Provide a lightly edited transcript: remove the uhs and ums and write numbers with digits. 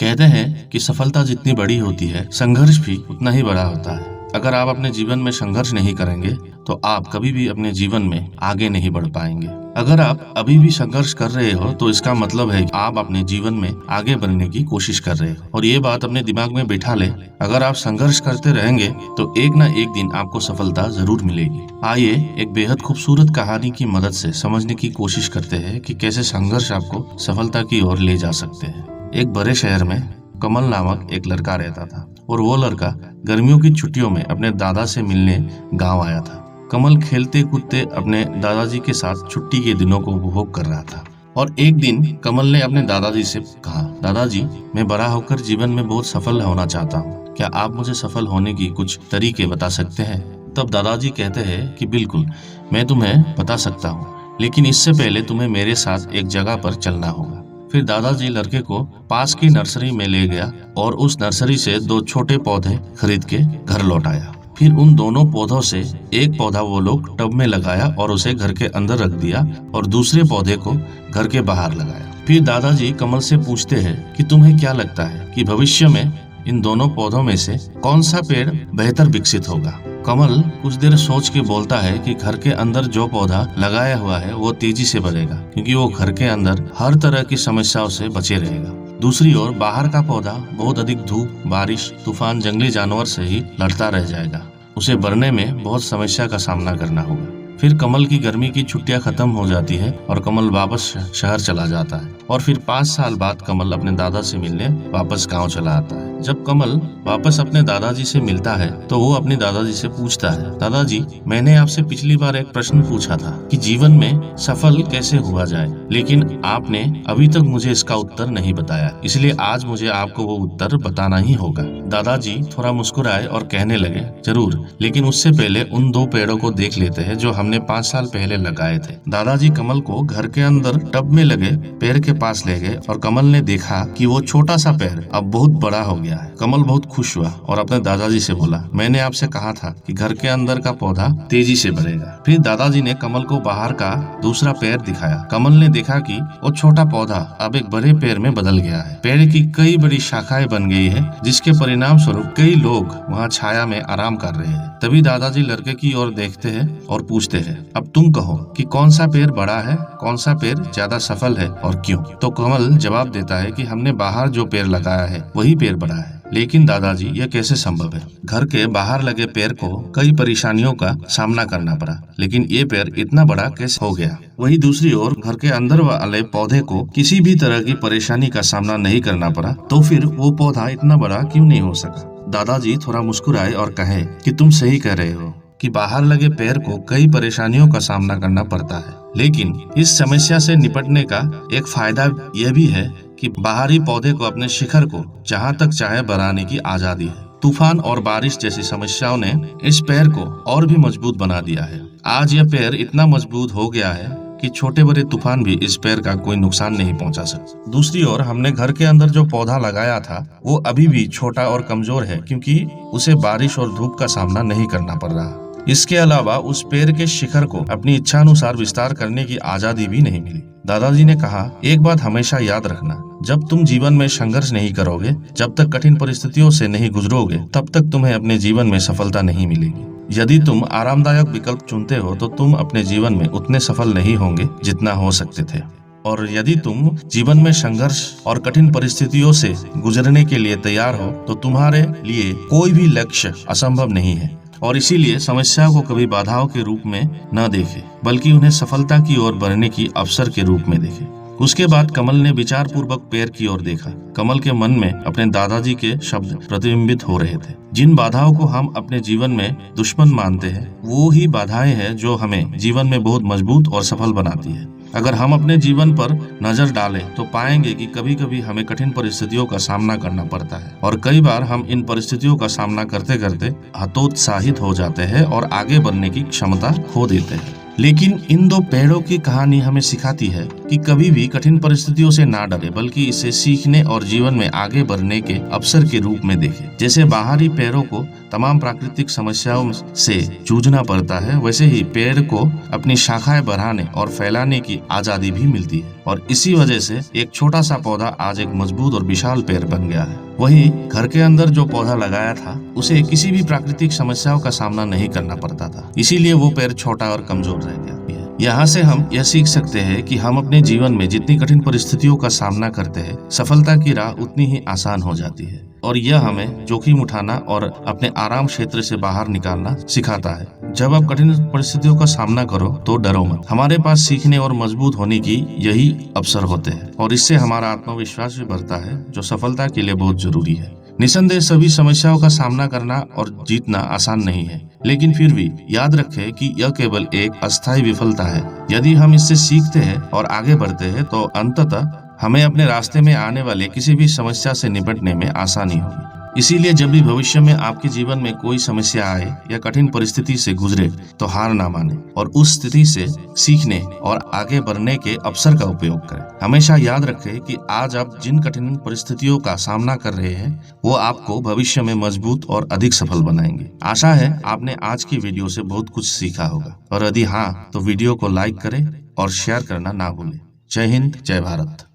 कहते हैं कि सफलता जितनी बड़ी होती है, संघर्ष भी उतना ही बड़ा होता है। अगर आप अपने जीवन में संघर्ष नहीं करेंगे तो आप कभी भी अपने जीवन में आगे नहीं बढ़ पाएंगे। अगर आप अभी भी संघर्ष कर रहे हो तो इसका मतलब है कि आप अपने जीवन में आगे बढ़ने की कोशिश कर रहे हो। और ये बात अपने दिमाग में बिठा ले, अगर आप संघर्ष करते रहेंगे तो एक ना एक दिन आपको सफलता जरूर मिलेगी। आइए एक बेहद खूबसूरत कहानी की मदद से समझने की कोशिश करते हैं कि कैसे संघर्ष आपको सफलता की ओर ले जा सकते हैं। एक बड़े शहर में कमल नामक एक लड़का रहता था और वो लड़का गर्मियों की छुट्टियों में अपने दादा से मिलने गांव आया था। कमल खेलते कूदते अपने दादाजी के साथ छुट्टी के दिनों को उपभोग कर रहा था। और एक दिन कमल ने अपने दादाजी से कहा, दादाजी, मैं बड़ा होकर जीवन में बहुत सफल होना चाहता हूँ। क्या आप मुझे सफल होने की कुछ तरीके बता सकते हैं? तब दादाजी कहते हैं कि बिल्कुल, मैं तुम्हें बता सकता हूँ, लेकिन इससे पहले तुम्हें मेरे साथ एक जगह पर चलना होगा। फिर दादाजी लड़के को पास की नर्सरी में ले गया और उस नर्सरी से 2 छोटे पौधे खरीद के घर लौट आया। फिर उन दोनों पौधों से एक पौधा वो लोग टब में लगाया और उसे घर के अंदर रख दिया और दूसरे पौधे को घर के बाहर लगाया। फिर दादाजी कमल से पूछते हैं कि तुम्हें क्या लगता है कि भविष्य में इन दोनों पौधों में से कौन सा पेड़ बेहतर विकसित होगा? कमल कुछ देर सोच के बोलता है कि घर के अंदर जो पौधा लगाया हुआ है वो तेजी से बढ़ेगा, क्योंकि वो घर के अंदर हर तरह की समस्याओं से बचे रहेगा। दूसरी ओर बाहर का पौधा बहुत अधिक धूप, बारिश, तूफान, जंगली जानवर से ही लड़ता रह जाएगा। उसे बढ़ने में बहुत समस्या का सामना करना होगा। फिर कमल की गर्मी की छुट्टियां खत्म हो जाती है और कमल वापस शहर चला जाता है। और फिर 5 साल बाद कमल अपने दादा से मिलने वापस गांव चला आता है। जब कमल वापस अपने दादाजी से मिलता है तो वो अपने दादाजी से पूछता है, दादाजी, मैंने आपसे पिछली बार एक प्रश्न पूछा था कि जीवन में सफल कैसे हुआ जाए, लेकिन आपने अभी तक मुझे इसका उत्तर नहीं बताया, इसलिए आज मुझे आपको वो उत्तर बताना ही होगा। दादाजी थोड़ा मुस्कुराए और कहने लगे, जरूर, लेकिन उससे पहले उन 2 पेड़ों को देख लेते हैं जो हमने 5 साल पहले लगाए थे। दादाजी कमल को घर के अंदर टब में लगे पेड़ के पास ले गए और कमल ने देखा कि वो छोटा सा पेड़ अब बहुत बड़ा हो गया है। कमल बहुत खुश हुआ और अपने दादाजी से बोला, मैंने आपसे कहा था कि घर के अंदर का पौधा तेजी से बढ़ेगा। फिर दादाजी ने कमल को बाहर का दूसरा पेड़ दिखाया। कमल ने देखा कि वो छोटा पौधा अब एक बड़े पेड़ में बदल गया है। पेड़ की कई बड़ी शाखाएं बन गई है, जिसके परिणाम स्वरूप कई लोग वहाँ छाया में आराम कर रहे हैं। तभी दादाजी लड़के की ओर देखते हैं और पूछते हैं, अब तुम कहो कि कौन सा पेड़ बड़ा है, कौन सा पेड़ ज्यादा सफल है और क्यों? तो कमल जवाब देता है कि हमने बाहर जो पेड़ लगाया है वही पेड़ बड़ा है। लेकिन दादाजी, यह कैसे संभव है? घर के बाहर लगे पेड़ को कई परेशानियों का सामना करना पड़ा, लेकिन ये पेड़ इतना बड़ा कैसे हो गया? वहीं दूसरी ओर घर के अंदर वाले पौधे को किसी भी तरह की परेशानी का सामना नहीं करना पड़ा, तो फिर वो पौधा इतना बड़ा क्यों नहीं हो सका? दादाजी थोड़ा मुस्कुराए और कहे कि तुम सही कह रहे हो कि बाहर लगे पेड़ को कई परेशानियों का सामना करना पड़ता है, लेकिन इस समस्या से निपटने का एक फायदा यह भी है कि बाहरी पौधे को अपने शिखर को जहां तक चाहे बढ़ाने की आजादी है। तूफान और बारिश जैसी समस्याओं ने इस पेड़ को और भी मजबूत बना दिया है। आज यह पेड़ इतना मजबूत हो गया है कि छोटे बड़े तूफान भी इस पेड़ का कोई नुकसान नहीं पहुंचा सकते। दूसरी ओर हमने घर के अंदर जो पौधा लगाया था वो अभी भी छोटा और कमजोर है, क्योंकि उसे बारिश और धूप का सामना नहीं करना पड़ रहा। इसके अलावा उस पेड़ के शिखर को अपनी इच्छानुसार विस्तार करने की आजादी भी नहीं मिली। दादाजी ने कहा, एक बात हमेशा याद रखना, जब तुम जीवन में संघर्ष नहीं करोगे, जब तक कठिन परिस्थितियों से नहीं गुजरोगे, तब तक तुम्हें अपने जीवन में सफलता नहीं मिलेगी। यदि तुम आरामदायक विकल्प चुनते हो तो तुम अपने जीवन में उतने सफल नहीं होंगे जितना हो सकते थे। और यदि तुम जीवन में संघर्ष और कठिन परिस्थितियों से गुजरने के लिए तैयार हो तो तुम्हारे लिए कोई भी लक्ष्य असंभव नहीं है। और इसीलिए समस्याओं को कभी बाधाओं के रूप में न देखें, बल्कि उन्हें सफलता की ओर बढ़ने की अवसर के रूप में देखें। उसके बाद कमल ने विचार पूर्वक पेड़ की ओर देखा। कमल के मन में अपने दादाजी के शब्द प्रतिबिंबित हो रहे थे, जिन बाधाओं को हम अपने जीवन में दुश्मन मानते हैं वो ही बाधाएं हैं जो हमें जीवन में बहुत मजबूत और सफल बनाती है। अगर हम अपने जीवन पर नजर डालें तो पाएंगे कि कभी कभी हमें कठिन परिस्थितियों का सामना करना पड़ता है और कई बार हम इन परिस्थितियों का सामना करते करते हतोत्साहित हो जाते हैं और आगे बढ़ने की क्षमता खो देते हैं। लेकिन इन दो पेड़ों की कहानी हमें सिखाती है कि कभी भी कठिन परिस्थितियों से ना डरे, बल्कि इसे सीखने और जीवन में आगे बढ़ने के अवसर के रूप में देखें। जैसे बाहरी पेड़ों को तमाम प्राकृतिक समस्याओं से जूझना पड़ता है, वैसे ही पेड़ को अपनी शाखाएं बढ़ाने और फैलाने की आजादी भी मिलती है। और इसी वजह से एक छोटा सा पौधा आज एक मजबूत और विशाल पेड़ बन गया है। वही घर के अंदर जो पौधा लगाया था, उसे किसी भी प्राकृतिक समस्याओं का सामना नहीं करना पड़ता था, इसीलिए वो पेड़ छोटा और कमजोर रह गया। यहाँ से हम यह सीख सकते हैं कि हम अपने जीवन में जितनी कठिन परिस्थितियों का सामना करते हैं, सफलता की राह उतनी ही आसान हो जाती है। और यह हमें जोखिम उठाना और अपने आराम क्षेत्र से बाहर निकालना सिखाता है। जब आप कठिन परिस्थितियों का सामना करो तो डरो मत। हमारे पास सीखने और मजबूत होने की यही अवसर होते हैं, और इससे हमारा आत्मविश्वास भी बढ़ता है, जो सफलता के लिए बहुत जरूरी है। निसंदेह सभी समस्याओं का सामना करना और जीतना आसान नहीं है, लेकिन फिर भी याद रखें कि यह केवल एक अस्थायी विफलता है। यदि हम इससे सीखते हैं और आगे बढ़ते हैं, तो अंततः हमें अपने रास्ते में आने वाले किसी भी समस्या से निपटने में आसानी होगी। इसीलिए जब भी भविष्य में आपके जीवन में कोई समस्या आए या कठिन परिस्थिति से गुजरे, तो हार ना माने और उस स्थिति से सीखने और आगे बढ़ने के अवसर का उपयोग करें। हमेशा याद रखें कि आज आप जिन कठिन परिस्थितियों का सामना कर रहे हैं, वो आपको भविष्य में मजबूत और अधिक सफल बनाएंगे। आशा है आपने आज की वीडियो से बहुत कुछ सीखा होगा, और यदि हाँ, तो वीडियो को लाइक करें और शेयर करना ना भूलें। जय हिंद, जय भारत।